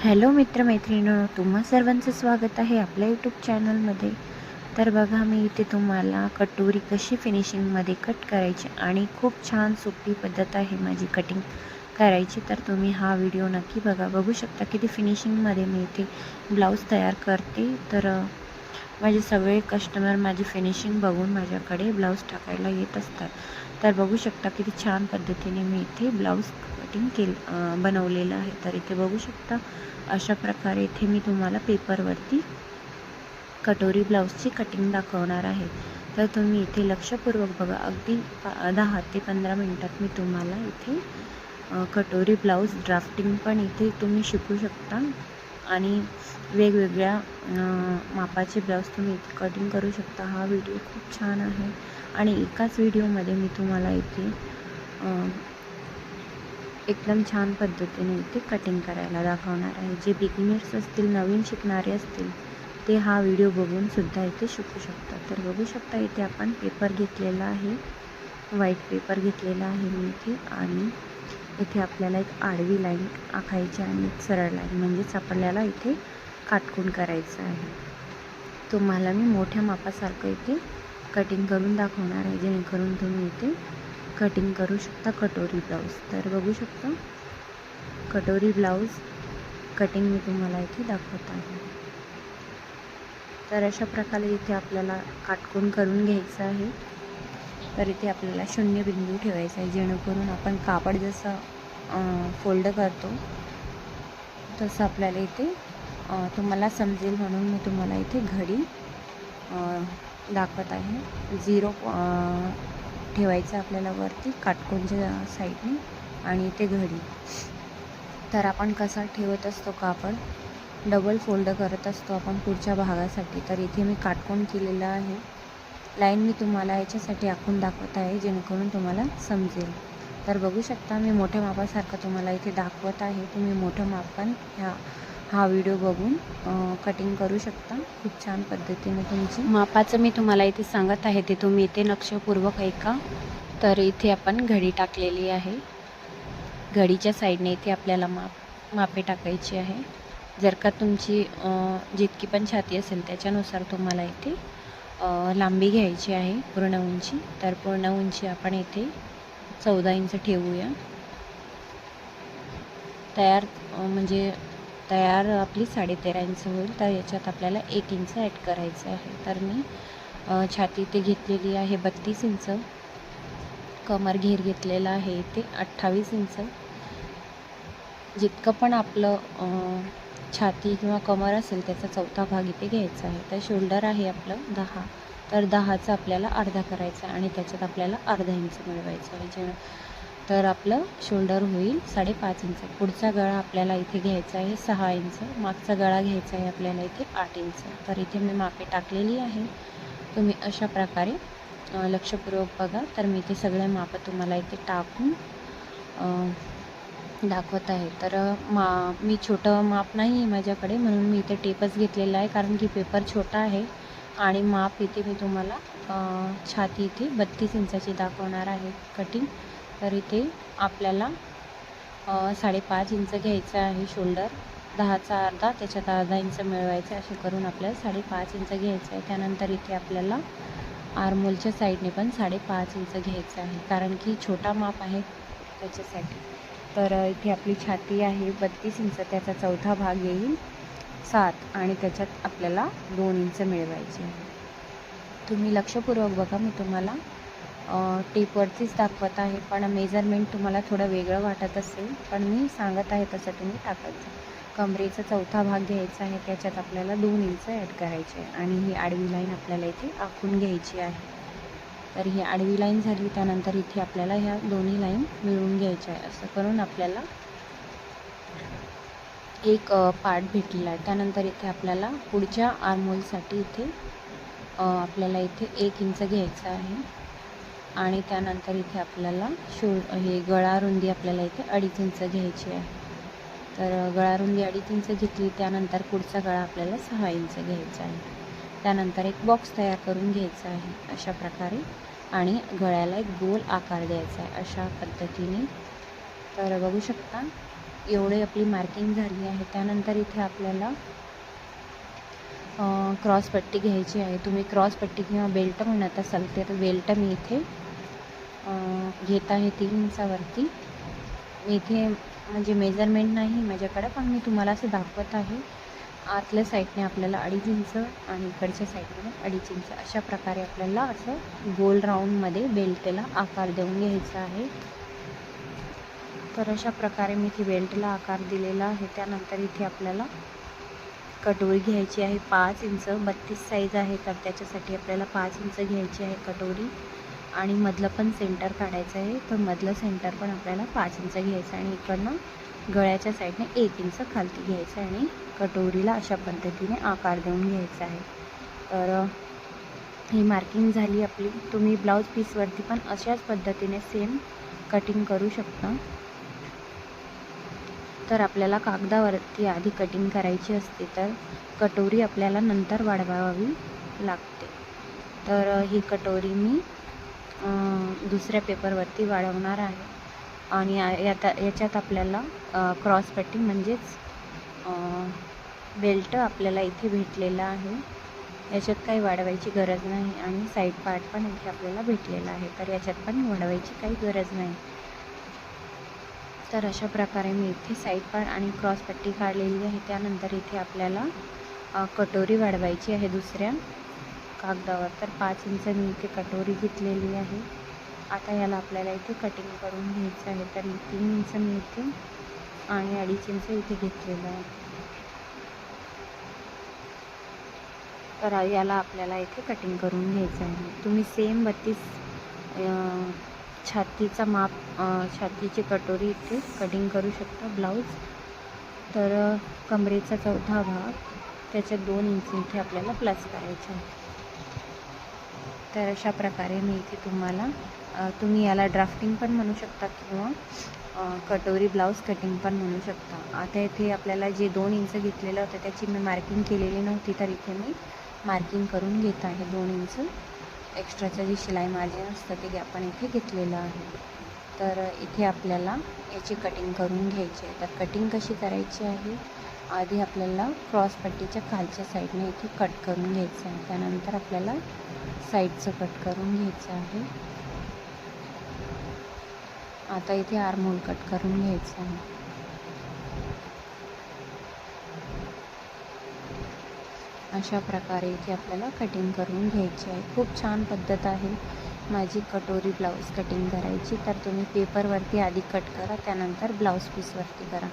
Hello मित्रमैत्रिणींनो, तुम्हा सर्वांचं स्वागत आहे आपल्या यूट्यूब चॅनलमध्ये. तर बघा, मी इथे तुम्हाला कटोरी कशी फिनिशिंगमध्ये कट करायची आणि खूप छान सोपी पद्धत आहे माझी कटिंग करायची. तर तुम्ही हा व्हिडिओ नक्की बघा. बघू शकता किती फिनिशिंगमध्ये मी इथे ब्लाऊज तयार करते. तर माझे सगळे कस्टमर माझी फिनिशिंग बघून माझ्याकडे ब्लाऊज टाकायला येत असतात. तर बघू शकता किती छान पद्धतीने मी इथे ब्लाऊज कटिंग बनवलेलं आहे. तर इथे बघू शकता अशा प्रकारे इथे मी तुम्हाला पेपरवरती कटोरी ब्लाऊजची कटिंग दाखवणार आहे. तर तुम्ही इथे लक्षपूर्वक बघा. अगदी 10 ते 15 मिनटात मी तुम्हाला इथे कटोरी ब्लाऊज ड्राफ्टिंग पण इथे तुम्ही शिकू शकता आणि वेगवेगळ्या मापाचे ब्लाऊज तुम्ही इथे कटिंग करू शकता. हा व्हिडिओ खूप छान आहे आणि एकाच व्हिडिओमध्ये मी तुम्हाला इथे एकदम छान पद्धतीने इथे कटिंग करायला दाखवणार आहे. जे बिगिनर्स असतील, नवीन शिकणारे असतील, ते हा व्हिडिओ बघून सुद्धा इथे शिकू शकतात. तर बघू शकता इथे आपण पेपर घेतलेला आहे, व्हाईट पेपर घेतलेला आहे मी इथे, आणि इथे आपल्याला एक आडवी लाईन आखायची आणि एक सरळ लाईन, म्हणजेच आपल्याला इथे काटकोन करायचं आहे. तुम्हाला मी मोठ्या मापासारखं इथे कटिंग करून दाखवणार आहे, जेणेकरून तुम्ही इथे कटिंग करू शकता कटोरी ब्लाऊज. तर बघू शकता कटोरी ब्लाऊज कटिंग मी तुम्हाला इथे दाखवत आहे. तर अशा प्रकारे इथे आपल्याला काटकोन करून घ्यायचं आहे. तर इथे आपल्याला शून्य बिंदू ठेवायचा आहे, जेणेकरून आपण कापड जसं फोल्ड करतो तसं आपल्याला इथे तुम्हाला समजेल म्हणून मी तुम्हाला इथे घडी दाखवत आहे. 0 ठेवायचं आपल्याला वरती काटकोनच्या साईडने आणि इथे घडी. तर आपण कसा ठेवत असतो कापड, डबल फोल्ड करत असतो आपण पुढच्या भागासाठी. तर इथे मी काटकोन केलेलं आहे. लाईन मी तुम्हाला याच्यासाठी आखून दाखवत आहे, जेणेकरून तुम्हाला समजेल. तर बघू शकता मी मोठ्या मापासारखं तुम्हाला इथे दाखवत आहे. तुम्ही मोठं मापन हा व्हिडिओ बघून कटिंग करू शकता खूप छान पद्धतीने. तुमची मापाचं मी तुम्हाला इथे सांगत आहे, ते तुम्ही इथे लक्षपूर्वक ऐका. तर इथे आपण घडी टाकलेली आहे. घडीच्या साईडने इथे आपल्याला मापे टाकायची आहे. जर का तुमची जितकी पण छाती असेल त्याच्यानुसार तुम्हाला इथे लांबी घ्यायची आहे, पूर्ण उंची. तर पूर्ण उंची आपण इथे 14 इंच ठेवूया. तयार आपली 13.5 इंच होईल. तर याच्यात आपल्याला 1 इंच ॲड करायचं आहे. तर मी छाती इथे घेतलेली आहे 32 इंच. कमर घेर घेतलेला आहे इथे 28 इंच. जितकं पण आपलं छाती किंवा कमर असेल त्याचा चौथा भाग इथे घ्यायचा आहे. तर शोल्डर आहे आपलं 10. तर 10चा आपल्याला अर्धा करायचा आणि त्याच्यात आपल्याला अर्धा इंच मिळवायचं आहे. तर आपलं शोल्डर होईल 5.5 इंच. पुढचा गळा आपल्याला इथे घ्यायचा आहे 6 इंच. मागचा गळा घ्यायचा आहे आपल्याला इथे 8 इंच. तर इथे मी मापे टाकलेली आहे. तुम्ही अशा प्रकारे लक्षपूर्वक बघा. तर मी इथे सगळे मापं तुम्हाला इथे टाकून दाखवत आहे. तर मी छोटं माप नाही आहे माझ्याकडे, म्हणून मी इथे टेपच घेतलेला आहे, कारण की पेपर छोटा आहे. आणि माप इथे मी तुम्हाला छाती इथे 32 इंचाची दाखवणार आहे कटिंग. तर इथे आपल्याला 5.5 इंच घ्यायचं आहे शोल्डर. 10चा अर्धा, त्याच्यात अर्धा इंच मिळवायचं. असे करून आपल्याला 5.5 इंच घ्यायचं आहे. त्यानंतर इथे आपल्याला आर्मोलच्या साईडने पण 5.5 इंच घ्यायचं आहे, कारण की छोटा माप आहे त्याच्यासाठी. तर इथे आपली छाती आहे 32 इंच, त्याचा चौथा भाग येईल 7 आणि त्याच्यात आपल्याला 2 इंच मिळवायचे आहे. तुम्ही लक्षपूर्वक बघा. मी तुम्हाला टेपवरतीच दाखवत आहे, पण मेजरमेंट तुम्हाला थोडं वेगळं वाटत असेल, पण मी सांगत आहे तसं तुम्ही टाकायचं. कमरेचा चौथा भाग घ्यायचा आहे, त्याच्यात आपल्याला 2 इंच ॲड करायचे आहे आणि ही आडवी लाईन आपल्याला इथे आखून घ्यायची आहे. तर ही आडवी लाईन झाली, त्यानंतर इथे आपल्याला ह्या दोन्ही लाईन मिळवून घ्यायच्या आहे. असं करून आपल्याला एक पार्ट भेटलेला आहे. त्यानंतर इथे आपल्याला पुढच्या आर्महोलसाठी इथे आपल्याला इथे 1 इंच घ्यायचं आहे आणि त्यानंतर इथे आपल्याला हे गळा रुंदी आपल्याला इथे 2.5 इंच घ्यायची आहे. तर गळा रुंदी 2.5 इंच घेतली. त्यानंतर पुढचा गळा आपल्याला 6 इंच घ्यायचा आहे. त्यानंतर एक बॉक्स तयार करून घ्यायचा आहे अशा प्रकारे आणि गळ्याला एक गोल आकार द्यायचा आहे अशा पद्धतीने. तर बघू शकता एवढी आपली मार्किंग झाली आहे. त्यानंतर इथे आपल्याला क्रॉस पट्टी घ्यायची आहे. तुम्ही क्रॉस पट्टी किंवा बेल्ट म्हणत असाल तर बेल्ट मी इथे घेत आहे 3 इंचावरती. मी इथे म्हणजे मेजरमेंट नाही माझ्याकडे, पण मी तुम्हाला असं दाखवत आहे. आतल्या साईडने आपल्याला 2.5 इंच आणि इकडच्या साईडने 2.5 इंच अशा प्रकारे आपल्याला असं गोल राऊंडमध्ये बेल्टला आकार देऊन घ्यायचा आहे. तर अशा प्रकारे मी इथे बेल्टला आकार दिलेला आहे. त्यानंतर इथे आपल्याला कटोरी घ्यायची आहे 5 इंच. 32 साईज आहे तर त्याच्यासाठी आपल्याला 5 इंच घ्यायची आहे कटोरी. आणि मधलं पण सेंटर काढायचं आहे, तर मधलं सेंटर पण आपल्याला 5 इंच घ्यायचं आणि इकडनं गळ्याच्या साईडने 1 इंच खालती घ्यायचं आणि कटोरीला अशा पद्धतीने आकार देऊन घ्यायचा आहे. तर ही मार्किंग झाली आपली. तुम्ही ब्लाऊज पीसवरती पण अशाच पद्धतीने सेम कटिंग करू शकता. तर आपल्याला कागदावरती आधी कटिंग करायची असते, तर कटोरी आपल्याला नंतर वाढवावी लागते. तर ही कटोरी मी दुसऱ्या पेपरवरती वाढवणार आहे. आणि याच्यात आपल्याला क्रॉस पट्टी म्हणजेच बेल्ट आपल्याला इथे भेटलेला आहे. याच्यात काही वाढवायची गरज नाही आणि साईड पार्ट पण इथे आपल्याला भेटलेला आहे, तर याच्यात पण वाढवायची काही गरज नाही. तर अशा प्रकारे मी इथे साईड पार्ट आणि क्रॉस पट्टी काढलेली आहे. त्यानंतर इथे आपल्याला कटोरी वाढवायची आहे दुसऱ्या कागदावर. तर 5 इंच मी इथे कटोरी घेतलेली आहे. आता याला आपल्याला इथे कटिंग करून घ्यायचं आहे. तर 3 इंच मी इथे आणि 2.5 इंच इथे घेतलेलं आहे. तर याला आपल्याला इथे कटिंग करून घ्यायचं आहे. तुम्ही सेम 32 छातीचा माप छातीची कटोरी इथे कटिंग करू शकता ब्लाऊज. तर कमरेचा चौथा भाग त्याच्यात 2 इंच इथे आपल्याला प्लस करायचं आहे. तर अशा प्रकारे मी इथे तुम्ही याला ड्राफ्टिंग पण म्हणू शकता किंवा कटोरी ब्लाऊज कटिंग पण म्हणू शकता. आता इथे आपल्याला जे 2 इंच घेतलेलं होतं त्याची मी मार्किंग केलेली नव्हती, तर इथे मी मार्किंग करून घेत आहे. 2 इंच एक्स्ट्राचं जे शिलाई मार्जिन असतं ते आपण इथे घेतलेलं आहे. तर इथे आपल्याला याची कटिंग करून घ्यायची आहे. तर कटिंग कशी करायची आहे, आधी आपल्याला क्रॉस पट्टीच्या खालच्या साईडने इथे कट करून घ्यायचं आहे. त्यानंतर आपल्याला साईडचं कट करून घ्यायचं आहे. आता इथे आर्महोल कट करून घ्यायचं आहे. अशा प्रकारे इथे आपल्याला कटिंग करून घ्यायची आहे. खूप छान पद्धत आहे माझी कटोरी ब्लाऊज कटिंग करायची. तर तुम्ही पेपरवरती आधी कट करा, त्यानंतर ब्लाऊज पीसवरती करा.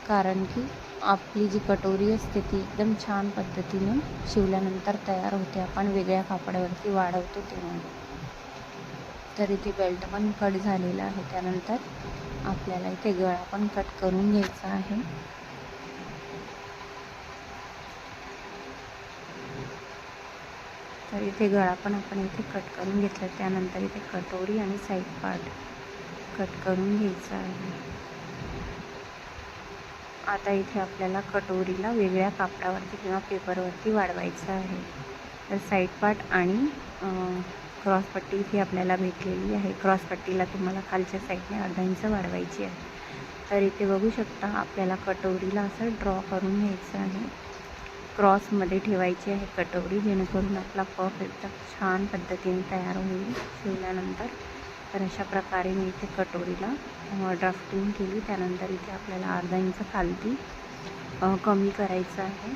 कारण की आपली जी कटोरी असते ती एकदम छान पद्धतीने शिवल्यानंतर तयार होते. आपण वेगळ्या कापडावरती वाढवतो तेव्हा. तर इथे बेल्ट पण कट झालेला आहे. त्यानंतर आपल्याला इथे गळा पण कट करून घ्यायचा आहे. तर इथे गळा पण आपण इथे कट करून घेतला. त्यानंतर इथे कटोरी आणि साईड पार्ट कट करून घ्यायचा आहे. आता इथे आपल्याला कटोरीला वेगळ्या कापडावरती किंवा पेपरवरती वाढवायचं आहे. तर साईड पार्ट आणि क्रॉस पट्टी इथे आपल्याला भेटलेली आहे. क्रॉस पट्टीला तुम्हाला खालच्या साईडने 1/2 इंच वाढवायची आहे. तर इथे बघू शकता आपल्याला कटोरीला असं ड्रॉ करून घ्यायचं आहे. क्रॉसमध्ये ठेवायची आहे कटोरी, जेणेकरून आपला पफ एकदम छान पद्धतीने तयार होईल शिवल्यानंतर. तर अशा प्रकारे मी इथे कटोरीला ड्राफ्टिंग केली. त्यानंतर इथे आपल्याला 1/2 इंच खालती कमी करायचं आहे.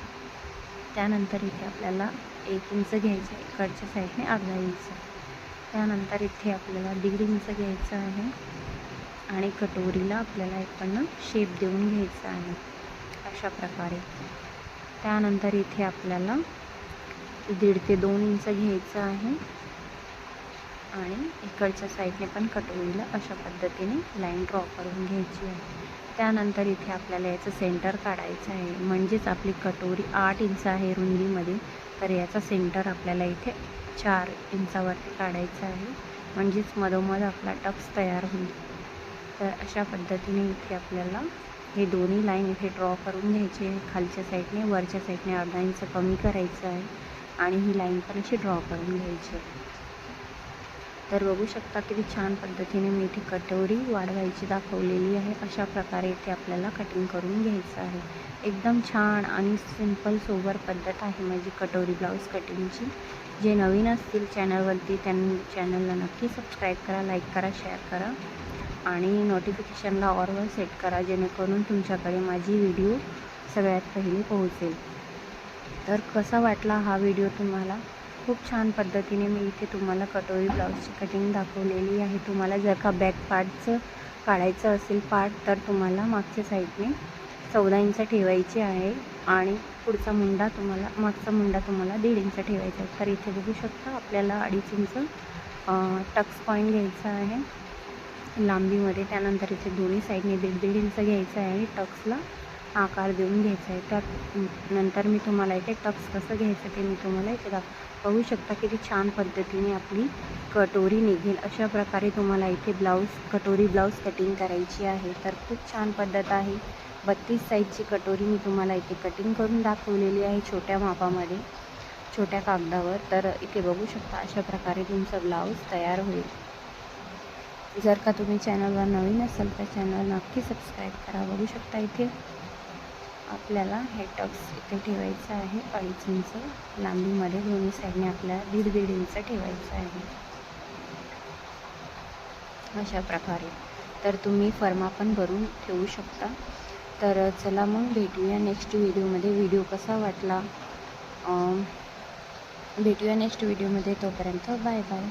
त्यानंतर इथे आपल्याला 1 इंच घ्यायचं आहे, इकडच्या साईडने 1/2 इंच. त्यानंतर इथे आपल्याला 1.5 इंच घ्यायचं आहे आणि कटोरीला आपल्याला इकडनं शेप देऊन घ्यायचा आहे अशा प्रकारे. त्यानंतर इथे आपल्याला 1.5 ते 2 इंच घ्यायचं आहे आणि इकडच्या साईडने पण कटोरीला अशा पद्धतीने लाईन ड्रॉ करून घ्यायची आहे. त्यानंतर इथे आपल्याला याचं सेंटर काढायचं आहे. म्हणजेच आपली कटोरी 8 इंच आहे रुंदीमध्ये, तर याचा सेंटर आपल्याला इथे 4 इंचावरती काढायचा आहे. म्हणजेच मधोमध आपला टक्स तयार होईल. तर अशा पद्धतीने इथे आपल्याला हे दोन्ही लाईन इथे ड्रॉ करून घ्यायची आहे. खालच्या साईडने वरच्या साईडने 1/2 इंच कमी करायचं आहे आणि ही लाईन पण अशी ड्रॉ करून घ्यायची आहे. तर बघू शकता किती छान पद्धतीने मी इथे कटोरी वाढवायची दाखवलेली आहे. अशा प्रकारे इथे आपल्याला कटिंग करून घ्यायचं आहे. एकदम छान आणि सिंपल सोबर पद्धत आहे माझी कटोरी ब्लाऊज कटिंगची. जे नवीन असतील चॅनलवरती त्यांनी चॅनलला नक्की सबस्क्राईब करा, लाईक करा, शेअर करा आणि नोटिफिकेशनला ऑलवर सेट करा, जेणेकरून तुमच्याकडे माझी व्हिडिओ सगळ्यात पहिली पोहोचेल. तर कसा वाटला हा व्हिडिओ तुम्हाला? खूप छान पद्धतीने मी इथे तुम्हाला कटोरी ब्लाऊजची कटिंग दाखवलेली आहे. तुम्हाला जर का बॅक पार्टचं काढायचं असेल पार्ट, तर तुम्हाला मागच्या साईडने 14 इंच ठेवायची आहे आणि पुढचा मुंडा मागचा मुंडा तुम्हाला 1.5 इंच ठेवायचा आहे. तर इथे बघू शकता आपल्याला 2.5 इंच टक्स पॉईंट घ्यायचा आहे लांबीमध्ये. त्यानंतर इथे दोन्ही साईडने 1.5 इंच घ्यायचं आहे आणि टक्सला आकार देऊन घ्यायचा आहे. त्यानंतर मी तुम्हाला इथे टक्स कसं घ्यायचं ते मी तुम्हाला इथे बघू शकता किती छान पद्धतीने आपली कटोरी निघेल. अशा प्रकारे तुम्हाला इथे कटोरी ब्लाऊज कटिंग करायची आहे. तर खूप छान पद्धत आहे. 32 साईजची कटोरी मी तुम्हाला इथे कटिंग करून दाखवलेली आहे छोट्या मापामध्ये, छोट्या कागदावर. तर इथे बघू शकता अशा प्रकारे तुमचा ब्लाऊज तयार होईल. जर का तुम्ही चॅनलवर नवीन असाल तर चॅनल नक्की सबस्क्राईब करा. बघू शकता इथे आपल्याला हे टक्स इथे ठेवायचं आहे 2.5 इंच लांबीमध्ये. दोन्ही साईडने आपल्याला 1.5 इंच ठेवायचं आहे अशा प्रकारे. तर तुम्ही फर्मा पण भरून ठेवू शकता. तर चला मग भेटूया नेक्स्ट व्हिडिओमध्ये. व्हिडिओ कसा वाटला भेटूया नेक्स्ट व्हिडिओमध्ये. तोपर्यंत बाय बाय.